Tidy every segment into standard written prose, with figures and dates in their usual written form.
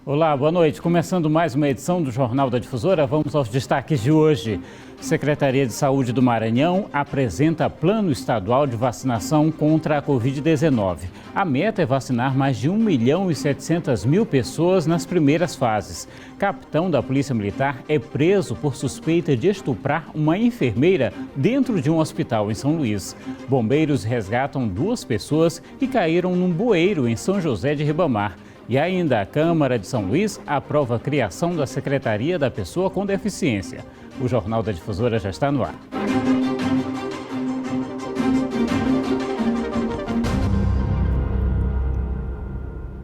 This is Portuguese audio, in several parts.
Olá, boa noite. Começando mais uma edição do Jornal da Difusora, vamos aos destaques de hoje. Secretaria de Saúde do Maranhão apresenta plano estadual de vacinação contra a Covid-19. A meta é vacinar mais de 1.700.000 pessoas nas primeiras fases. Capitão da Polícia Militar é preso por suspeita de estuprar uma enfermeira dentro de um hospital em São Luís. Bombeiros resgatam 2 pessoas que caíram num bueiro em São José de Ribamar. E ainda a Câmara de São Luís aprova a criação da Secretaria da Pessoa com Deficiência. O Jornal da Difusora já está no ar.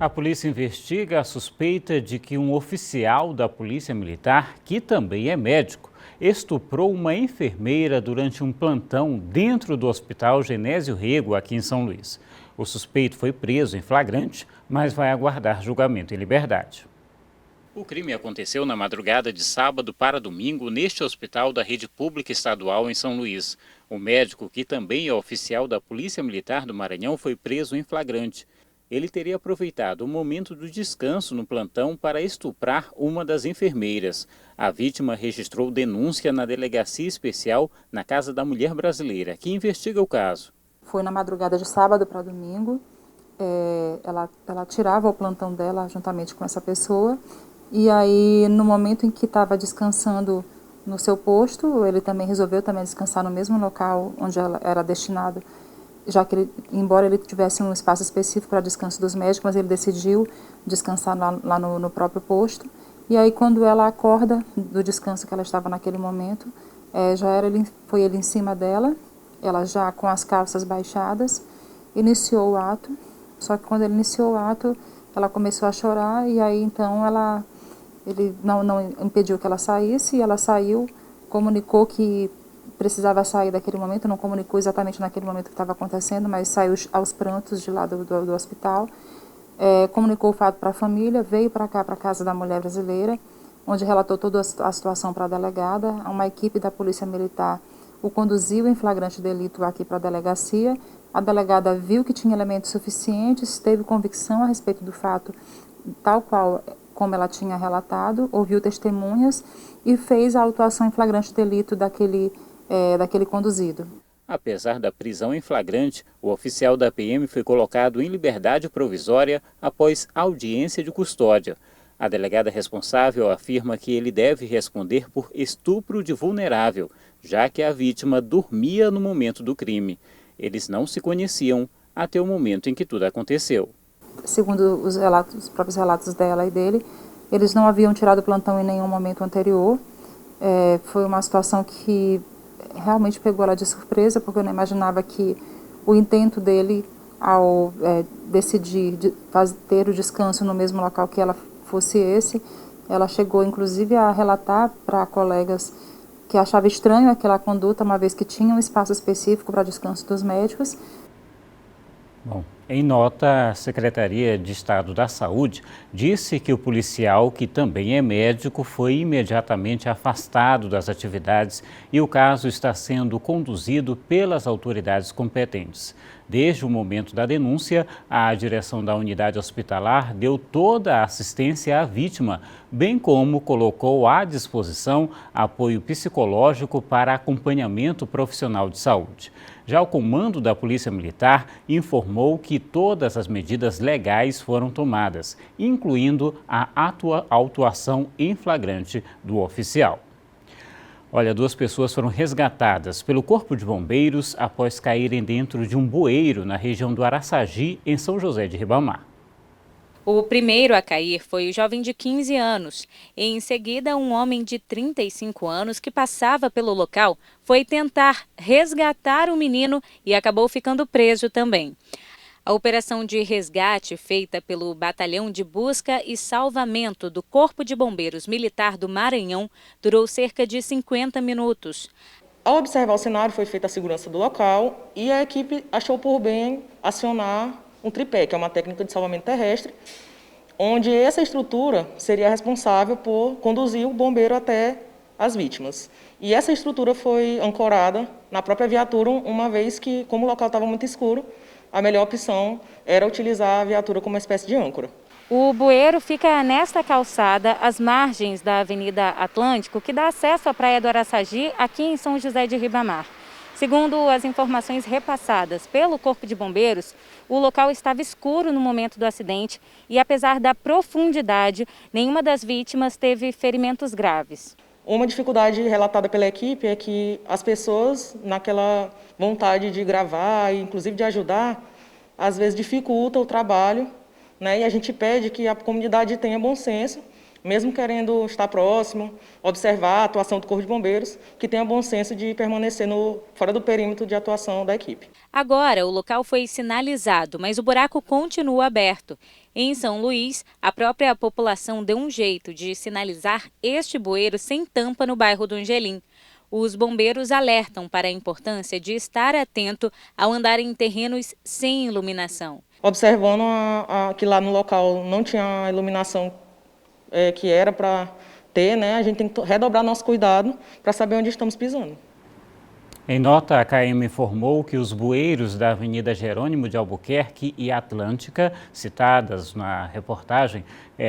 A polícia investiga a suspeita de que um oficial da Polícia Militar, que também é médico, estuprou uma enfermeira durante um plantão dentro do Hospital Genésio Rego, aqui em São Luís. O suspeito foi preso em flagrante, mas vai aguardar julgamento em liberdade. O crime aconteceu na madrugada de sábado para domingo neste hospital da rede pública estadual em São Luís. O médico, que também é oficial da Polícia Militar do Maranhão, foi preso em flagrante. Ele teria aproveitado o momento do descanso no plantão para estuprar uma das enfermeiras. A vítima registrou denúncia na Delegacia Especial na Casa da Mulher Brasileira, que investiga o caso. Foi na madrugada de sábado para domingo. Ela tirava o plantão dela juntamente com essa pessoa. E aí, no momento em que estava descansando no seu posto, ele também resolveu descansar no mesmo local onde ela era destinado, já que embora ele tivesse um espaço específico para descanso dos médicos, mas ele decidiu descansar lá no próprio posto. E aí, quando ela acorda do descanso que ela estava naquele momento, foi ele em cima dela, ela já com as calças baixadas, iniciou o ato. Só que quando ele iniciou o ato, ela começou a chorar e aí então ele não impediu que ela saísse, e ela saiu, comunicou que precisava sair daquele momento, não comunicou exatamente naquele momento que estava acontecendo, mas saiu aos prantos de lá do hospital, comunicou o fato para a família, veio para cá, para a Casa da Mulher Brasileira, onde relatou toda a situação para a delegada. Uma equipe da Polícia Militar o conduziu em flagrante delito aqui para a delegacia. A delegada viu que tinha elementos suficientes, teve convicção a respeito do fato, tal qual como ela tinha relatado, ouviu testemunhas e fez a autuação em flagrante delito daquele conduzido. Apesar da prisão em flagrante, o oficial da PM foi colocado em liberdade provisória após audiência de custódia. A delegada responsável afirma que ele deve responder por estupro de vulnerável, já que a vítima dormia no momento do crime. Eles não se conheciam até o momento em que tudo aconteceu. Segundo os próprios relatos dela e dele, eles não haviam tirado o plantão em nenhum momento anterior. Foi uma situação que realmente pegou ela de surpresa, porque eu não imaginava que o intento dele, ao decidir ter o descanso no mesmo local que ela fosse esse, ela chegou inclusive a relatar para colegas que achava estranho aquela conduta, uma vez que tinha um espaço específico para descanso dos médicos. Bom, em nota, a Secretaria de Estado da Saúde disse que o policial, que também é médico, foi imediatamente afastado das atividades e o caso está sendo conduzido pelas autoridades competentes. Desde o momento da denúncia, a direção da unidade hospitalar deu toda a assistência à vítima, bem como colocou à disposição apoio psicológico para acompanhamento profissional de saúde. Já o comando da Polícia Militar informou que todas as medidas legais foram tomadas, incluindo a autuação em flagrante do oficial. Olha, 2 pessoas foram resgatadas pelo Corpo de Bombeiros após caírem dentro de um bueiro na região do Araçagi, em São José de Ribamar. O primeiro a cair foi o jovem de 15 anos. E em seguida, um homem de 35 anos que passava pelo local foi tentar resgatar o menino e acabou ficando preso também. A operação de resgate feita pelo Batalhão de Busca e Salvamento do Corpo de Bombeiros Militar do Maranhão durou cerca de 50 minutos. Ao observar o cenário, foi feita a segurança do local e a equipe achou por bem acionar um tripé, que é uma técnica de salvamento terrestre, onde essa estrutura seria responsável por conduzir o bombeiro até as vítimas. E essa estrutura foi ancorada na própria viatura, uma vez que, como o local estava muito escuro, a melhor opção era utilizar a viatura como uma espécie de âncora. O bueiro fica nesta calçada, às margens da Avenida Atlântico, que dá acesso à Praia do Araçagi, aqui em São José de Ribamar. Segundo as informações repassadas pelo Corpo de Bombeiros, o local estava escuro no momento do acidente e, apesar da profundidade, nenhuma das vítimas teve ferimentos graves. Uma dificuldade relatada pela equipe é que as pessoas, naquela vontade de gravar e inclusive de ajudar, às vezes dificulta o trabalho, né? E a gente pede que a comunidade tenha bom senso, mesmo querendo estar próximo, observar a atuação do Corpo de Bombeiros, que tenha bom senso de permanecer fora do perímetro de atuação da equipe. Agora, o local foi sinalizado, mas o buraco continua aberto. Em São Luís, a própria população deu um jeito de sinalizar este bueiro sem tampa no bairro do Angelim. Os bombeiros alertam para a importância de estar atento ao andar em terrenos sem iluminação. Observando que lá no local não tinha a iluminação que era para ter, né, a gente tem que redobrar nosso cuidado para saber onde estamos pisando. Em nota, a KM informou que os bueiros da Avenida Jerônimo de Albuquerque e Atlântica, citadas na reportagem,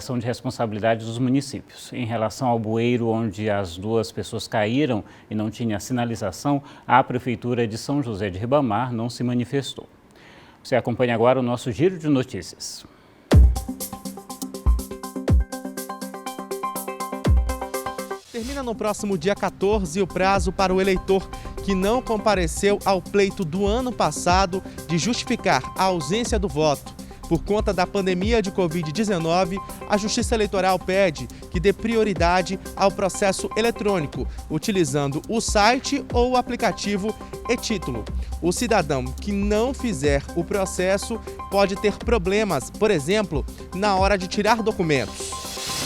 são de responsabilidade dos municípios. Em relação ao bueiro onde as duas pessoas caíram e não tinha sinalização, a Prefeitura de São José de Ribamar não se manifestou. Você acompanha agora o nosso Giro de Notícias. Termina no próximo dia 14 o prazo para o eleitor que não compareceu ao pleito do ano passado de justificar a ausência do voto. Por conta da pandemia de Covid-19, a Justiça Eleitoral pede que dê prioridade ao processo eletrônico, utilizando o site ou o aplicativo e-Título. O cidadão que não fizer o processo pode ter problemas, por exemplo, na hora de tirar documentos.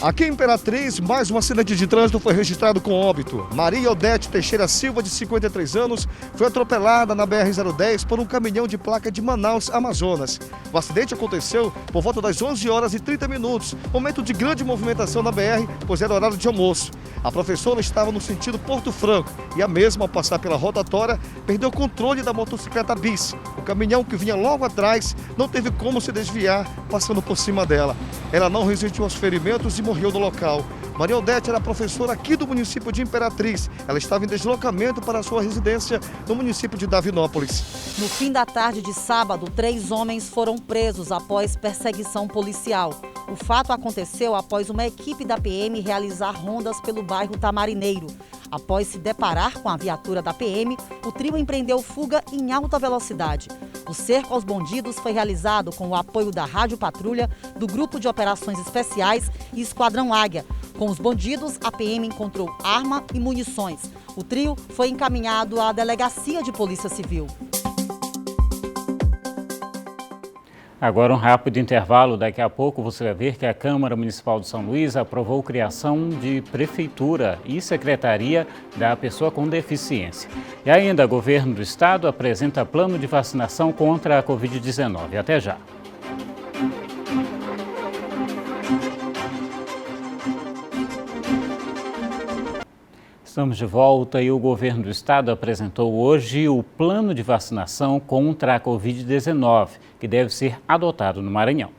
Aqui em Imperatriz, mais um acidente de trânsito foi registrado com óbito. Maria Odete Teixeira Silva, de 53 anos, foi atropelada na BR-010 por um caminhão de placa de Manaus, Amazonas. O acidente aconteceu por volta das 11 horas e 30 minutos, momento de grande movimentação na BR, pois era horário de almoço. A professora estava no sentido Porto Franco e a mesma, ao passar pela rotatória, perdeu o controle da motocicleta bis. O caminhão que vinha logo atrás não teve como se desviar, passando por cima dela. Ela não resistiu aos ferimentos e morreu no local. Maria Odete era professora aqui do município de Imperatriz. Ela estava em deslocamento para a sua residência no município de Davinópolis. No fim da tarde de sábado, 3 homens foram presos após perseguição policial. O fato aconteceu após uma equipe da PM realizar rondas pelo bairro Tamarineiro. Após se deparar com a viatura da PM, o trio empreendeu fuga em alta velocidade. O cerco aos bandidos foi realizado com o apoio da Rádio Patrulha, do Grupo de Operações Especiais e Esquadrão Águia. Com os bandidos, a PM encontrou arma e munições. O trio foi encaminhado à Delegacia de Polícia Civil. Agora um rápido intervalo, daqui a pouco você vai ver que a Câmara Municipal de São Luís aprovou a criação de Prefeitura e Secretaria da Pessoa com Deficiência. E ainda, o Governo do Estado apresenta plano de vacinação contra a Covid-19. Até já. Estamos de volta e o Governo do Estado apresentou hoje o plano de vacinação contra a Covid-19, que deve ser adotado no Maranhão.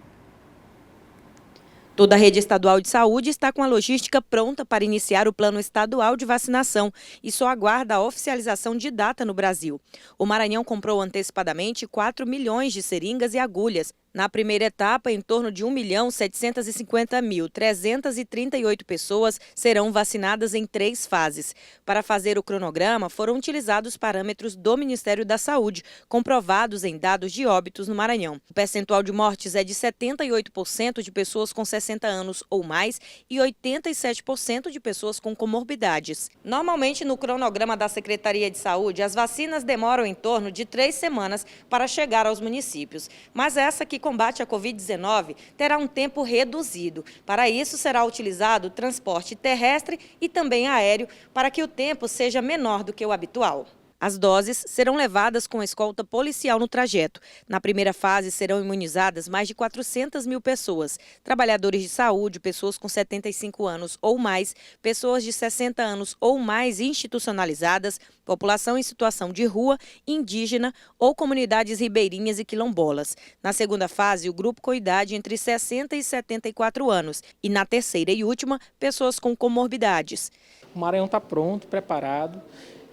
Toda a rede estadual de saúde está com a logística pronta para iniciar o plano estadual de vacinação e só aguarda a oficialização de data no Brasil. O Maranhão comprou antecipadamente 4 milhões de seringas e agulhas. Na primeira etapa, em torno de 1.750.338 pessoas serão vacinadas em 3 fases. Para fazer o cronograma, foram utilizados parâmetros do Ministério da Saúde, comprovados em dados de óbitos no Maranhão. O percentual de mortes é de 78% de pessoas com 60 anos ou mais e 87% de pessoas com comorbidades. Normalmente, no cronograma da Secretaria de Saúde, as vacinas demoram em torno de 3 semanas para chegar aos municípios. Mas essa que combate a Covid-19 terá um tempo reduzido. Para isso, será utilizado o transporte terrestre e também aéreo para que o tempo seja menor do que o habitual. As doses serão levadas com escolta policial no trajeto. Na primeira fase serão imunizadas mais de 400 mil pessoas, trabalhadores de saúde, pessoas com 75 anos ou mais, pessoas de 60 anos ou mais institucionalizadas, população em situação de rua, indígena ou comunidades ribeirinhas e quilombolas. Na segunda fase, o grupo com idade entre 60 e 74 anos e na terceira e última, pessoas com comorbidades. O Maranhão está pronto, preparado.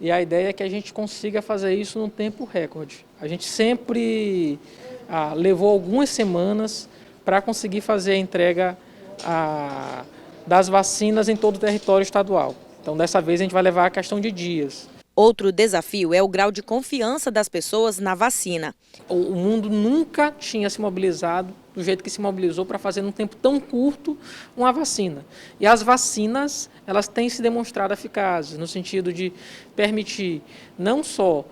E a ideia é que a gente consiga fazer isso num tempo recorde. A gente sempre levou algumas semanas para conseguir fazer a entrega das vacinas em todo o território estadual. Então, dessa vez, a gente vai levar a questão de dias. Outro desafio é o grau de confiança das pessoas na vacina. O mundo nunca tinha se mobilizado do jeito que se mobilizou para fazer num tempo tão curto uma vacina. E as vacinas, elas têm se demonstrado eficazes no sentido de permitir não só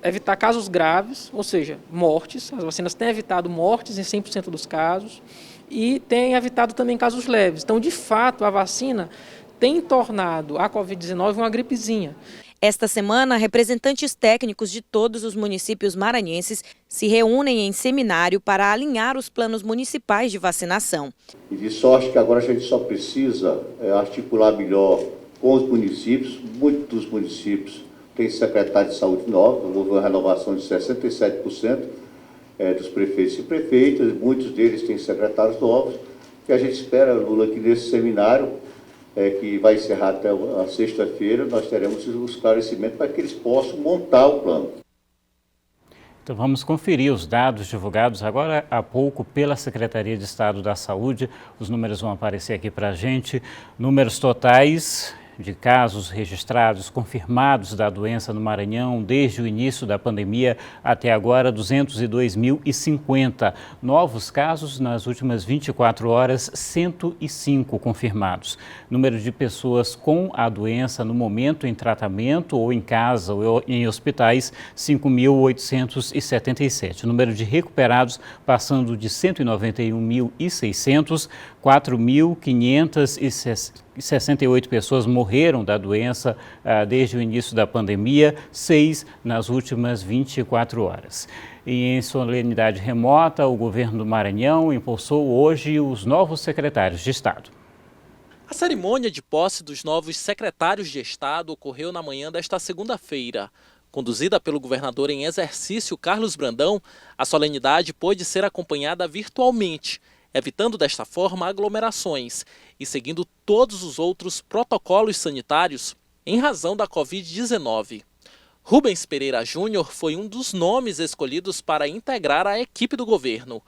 evitar casos graves, ou seja, mortes. As vacinas têm evitado mortes em 100% dos casos e têm evitado também casos leves. Então, de fato, a vacina tem tornado a Covid-19 uma gripezinha. Esta semana, representantes técnicos de todos os municípios maranhenses se reúnem em seminário para alinhar os planos municipais de vacinação. E de sorte que agora a gente só precisa articular melhor com os municípios. Muitos dos municípios têm secretário de saúde novo, houve uma renovação de 67% dos prefeitos e prefeitas, muitos deles têm secretários novos. E a gente espera, Lula, que nesse seminário, que vai encerrar até a sexta-feira, nós teremos o esclarecimento para que eles possam montar o plano. Então vamos conferir os dados divulgados agora há pouco pela Secretaria de Estado da Saúde. Os números vão aparecer aqui para a gente. Números totais de casos registrados, confirmados da doença no Maranhão desde o início da pandemia até agora, 202.050. Novos casos nas últimas 24 horas, 105 confirmados. Número de pessoas com a doença no momento em tratamento ou em casa ou em hospitais, 5.877. Número de recuperados passando de 191.600, 4.568 pessoas morreram da doença desde o início da pandemia, 6 nas últimas 24 horas. E em solenidade remota, o governo do Maranhão impulsou hoje os novos secretários de Estado. A cerimônia de posse dos novos secretários de Estado ocorreu na manhã desta segunda-feira. Conduzida pelo governador em exercício Carlos Brandão, a solenidade pôde ser acompanhada virtualmente, evitando desta forma aglomerações e seguindo todos os outros protocolos sanitários em razão da Covid-19. Rubens Pereira Júnior foi um dos nomes escolhidos para integrar a equipe do governo.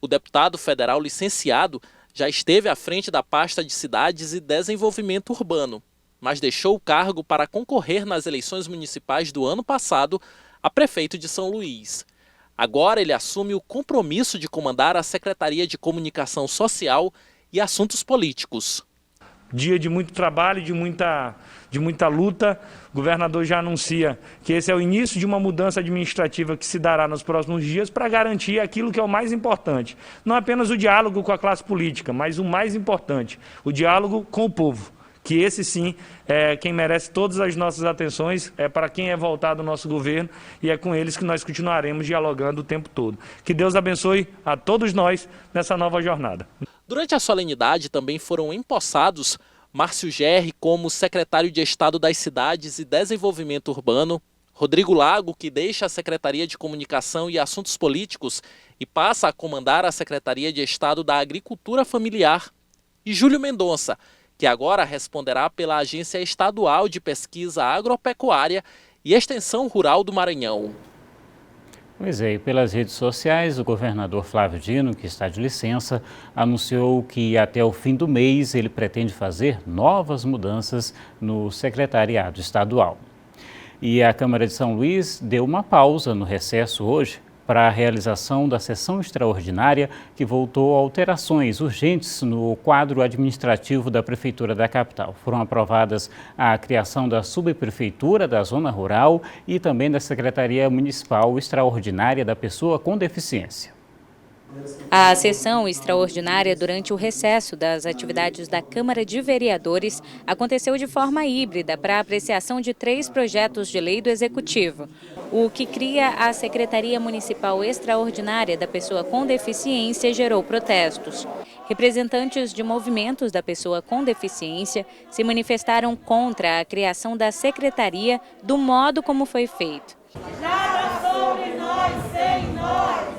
O deputado federal licenciado já esteve à frente da pasta de Cidades e Desenvolvimento Urbano, mas deixou o cargo para concorrer nas eleições municipais do ano passado a prefeito de São Luís. Agora ele assume o compromisso de comandar a Secretaria de Comunicação Social e Assuntos Políticos. Dia de muito trabalho, de muita luta. O governador já anuncia que esse é o início de uma mudança administrativa que se dará nos próximos dias para garantir aquilo que é o mais importante. Não apenas o diálogo com a classe política, mas o mais importante, o diálogo com o povo. Que esse sim é quem merece todas as nossas atenções, é para quem é voltado o nosso governo e é com eles que nós continuaremos dialogando o tempo todo. Que Deus abençoe a todos nós nessa nova jornada. Durante a solenidade também foram empossados Márcio Gerri como secretário de Estado das Cidades e Desenvolvimento Urbano, Rodrigo Lago, que deixa a Secretaria de Comunicação e Assuntos Políticos e passa a comandar a Secretaria de Estado da Agricultura Familiar, e Júlio Mendonça, que agora responderá pela Agência Estadual de Pesquisa Agropecuária e Extensão Rural do Maranhão. Pois é, e pelas redes sociais, o governador Flávio Dino, que está de licença, anunciou que até o fim do mês ele pretende fazer novas mudanças no secretariado estadual. E a Câmara de São Luís deu uma pausa no recesso hoje para a realização da sessão extraordinária que voltou a alterações urgentes no quadro administrativo da Prefeitura da capital. Foram aprovadas a criação da subprefeitura da Zona Rural e também da Secretaria Municipal Extraordinária da Pessoa com Deficiência. A sessão extraordinária durante o recesso das atividades da Câmara de Vereadores aconteceu de forma híbrida para a apreciação de 3 projetos de lei do Executivo. O que cria a Secretaria Municipal Extraordinária da Pessoa com Deficiência gerou protestos. Representantes de movimentos da pessoa com deficiência se manifestaram contra a criação da secretaria do modo como foi feito. Nada sobre nós sem nós.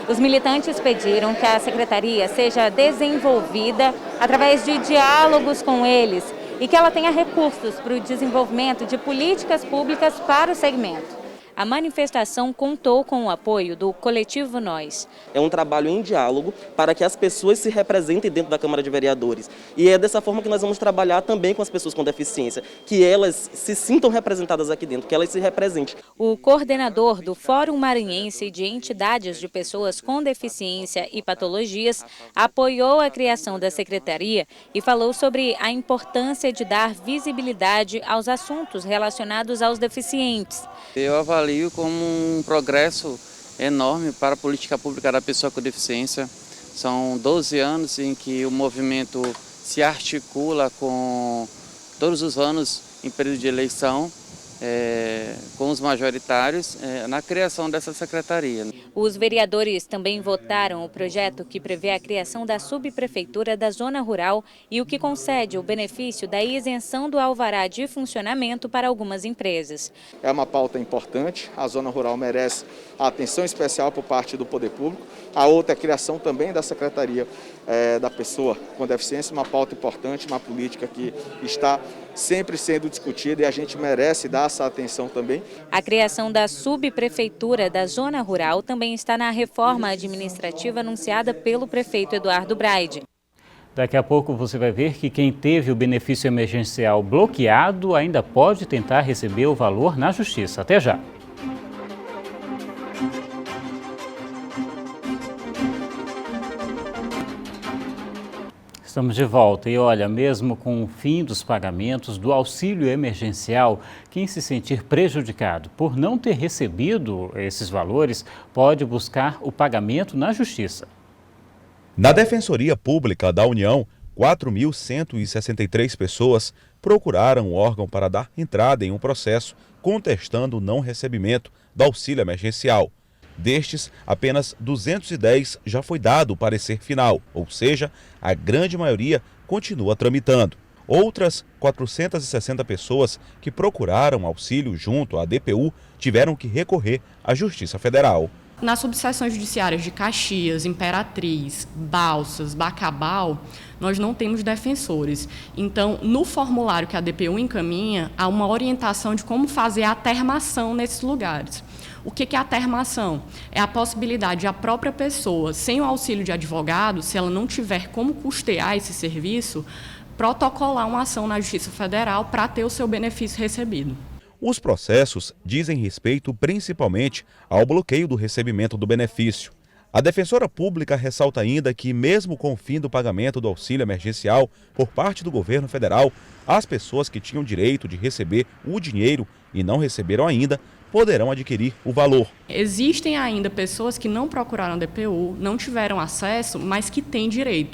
Os militantes pediram que a secretaria seja desenvolvida através de diálogos com eles e que ela tenha recursos para o desenvolvimento de políticas públicas para o segmento. A manifestação contou com o apoio do Coletivo Nós. É um trabalho em diálogo para que as pessoas se representem dentro da Câmara de Vereadores. E é dessa forma que nós vamos trabalhar também com as pessoas com deficiência, que elas se sintam representadas aqui dentro, que elas se representem. O coordenador do Fórum Maranhense de Entidades de Pessoas com Deficiência e Patologias apoiou a criação da secretaria e falou sobre a importância de dar visibilidade aos assuntos relacionados aos deficientes. Eu avalio como um progresso enorme para a política pública da pessoa com deficiência. São 12 anos em que o movimento se articula com todos os anos em período de eleição, com os majoritários, na criação dessa secretaria. Os vereadores também votaram o projeto que prevê a criação da subprefeitura da Zona Rural e o que concede o benefício da isenção do alvará de funcionamento para algumas empresas. É uma pauta importante, a Zona Rural merece a atenção especial por parte do Poder Público. A outra é a criação também da Secretaria da Pessoa com Deficiência, uma pauta importante, uma política que está sempre sendo discutida e a gente merece dar essa atenção também. A criação da subprefeitura da Zona Rural também está na reforma administrativa anunciada pelo prefeito Eduardo Braide. Daqui a pouco você vai ver que quem teve o benefício emergencial bloqueado ainda pode tentar receber o valor na justiça. Até já! Estamos de volta e olha, mesmo com o fim dos pagamentos do auxílio emergencial, quem se sentir prejudicado por não ter recebido esses valores pode buscar o pagamento na Justiça. Na Defensoria Pública da União, 4.163 pessoas procuraram o órgão para dar entrada em um processo contestando o não recebimento do auxílio emergencial. Destes, apenas 210 já foi dado o parecer final, ou seja, a grande maioria continua tramitando. Outras 460 pessoas que procuraram auxílio junto à DPU tiveram que recorrer à Justiça Federal. Nas subseções judiciárias de Caxias, Imperatriz, Balsas, Bacabal, nós não temos defensores. Então, no formulário que a DPU encaminha, há uma orientação de como fazer a termação nesses lugares. O que é a termação? É a possibilidade de a própria pessoa, sem o auxílio de advogado, se ela não tiver como custear esse serviço, protocolar uma ação na Justiça Federal para ter o seu benefício recebido. Os processos dizem respeito principalmente ao bloqueio do recebimento do benefício. A defensora pública ressalta ainda que, mesmo com o fim do pagamento do auxílio emergencial por parte do governo federal, as pessoas que tinham direito de receber o dinheiro e não receberam ainda, poderão adquirir o valor. Existem ainda pessoas que não procuraram a DPU, não tiveram acesso, mas que têm direito.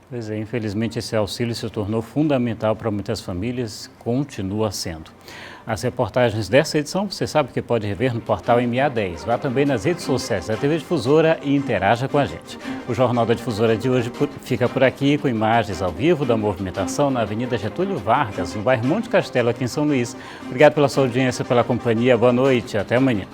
Pois é, infelizmente esse auxílio se tornou fundamental para muitas famílias, continua sendo. As reportagens dessa edição você sabe que pode rever no portal MA10. Vá também nas redes sociais da TV Difusora e interaja com a gente. O Jornal da Difusora de hoje fica por aqui com imagens ao vivo da movimentação na Avenida Getúlio Vargas, no bairro Monte Castelo, aqui em São Luís. Obrigado pela sua audiência, pela companhia. Boa noite, até amanhã.